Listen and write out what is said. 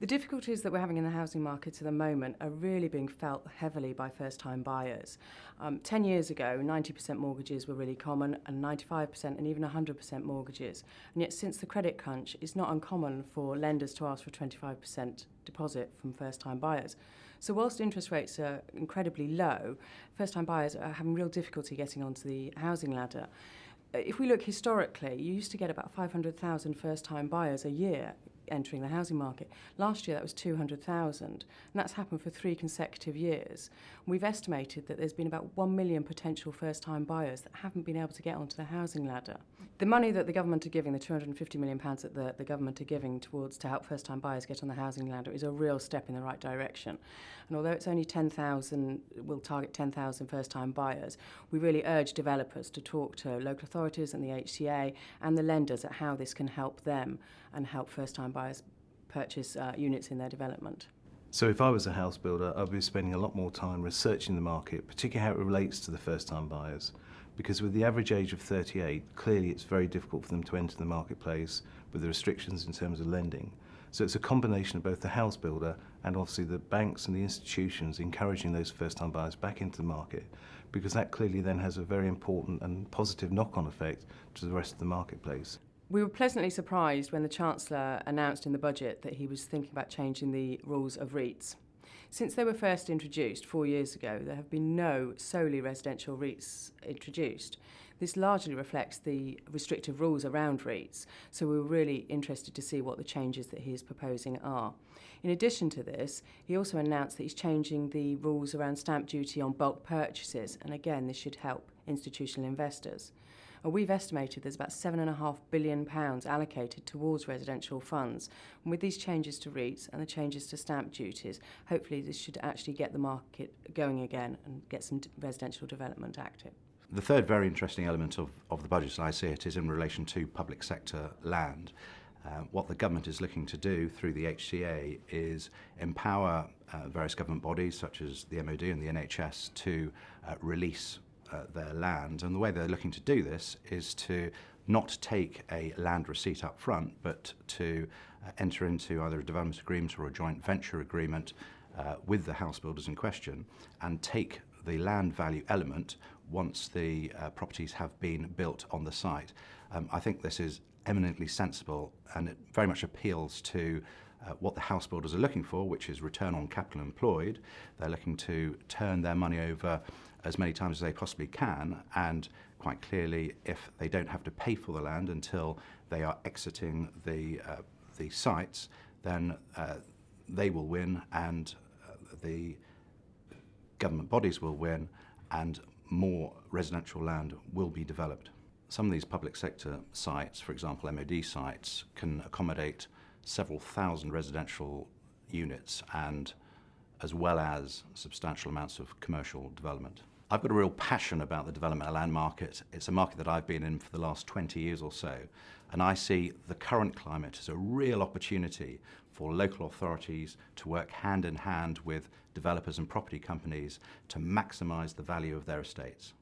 The difficulties that we're having in the housing market at the moment are really being felt heavily by first-time buyers. 10 years ago, 90% mortgages were really common, and 95% and even 100% mortgages. And yet since the credit crunch, it's not uncommon for lenders to ask for a 25% deposit from first-time buyers. So whilst interest rates are incredibly low, first-time buyers are having real difficulty getting onto the housing ladder. If we look historically, you used to get about 500,000 first-time buyers a year entering the housing market. Last year that was 200,000, and that's happened for 3 consecutive years. We've estimated that there's been about 1 million potential first-time buyers that haven't been able to get onto the housing ladder. The money that the government are giving, the £250 million that the government are giving to help first-time buyers get on the housing ladder, is a real step in the right direction. And although it's only 10,000, we'll target 10,000 first-time buyers, we really urge developers to talk to local authorities and the HCA and the lenders at how this can help them and help first-time buyers purchase units in their development. So if I was a house builder, I'd be spending a lot more time researching the market, particularly how it relates to the first-time buyers. Because with the average age of 38, clearly it's very difficult for them to enter the marketplace with the restrictions in terms of lending. So it's a combination of both the house builder and obviously the banks and the institutions encouraging those first-time buyers back into the market, because that clearly then has a very important and positive knock-on effect to the rest of the marketplace. We were pleasantly surprised when the Chancellor announced in the budget that he was thinking about changing the rules of REITs. Since they were first introduced 4 years ago, there have been no solely residential REITs introduced. This largely reflects the restrictive rules around REITs, so we were really interested to see what the changes that he is proposing are. In addition to this, he also announced that he's changing the rules around stamp duty on bulk purchases, and again, this should help institutional investors. We've estimated there's about £7.5 billion allocated towards residential funds. And with these changes to REITs and the changes to stamp duties, hopefully this should actually get the market going again and get some residential development active. The third very interesting element of the budget, as I see it, is in relation to public sector land. What the government is looking to do through the HCA is empower various government bodies such as the MOD and the NHS to release their land, and the way they're looking to do this is to not take a land receipt up front, but to enter into either a development agreement or a joint venture agreement with the house builders in question and take the land value element once the properties have been built on the site. I think this is eminently sensible, and it very much appeals to what the house builders are looking for, which is return on capital employed. They're looking to turn their money over as many times as they possibly can, and quite clearly, if they don't have to pay for the land until they are exiting the sites, then they will win, and the government bodies will win, and more residential land will be developed. Some of these public sector sites, for example MOD sites, can accommodate several thousand residential units, and as well as substantial amounts of commercial development. I've got a real passion about the development of land market. It's a market that I've been in for the last 20 years or so, and I see the current climate as a real opportunity for local authorities to work hand in hand with developers and property companies to maximise the value of their estates.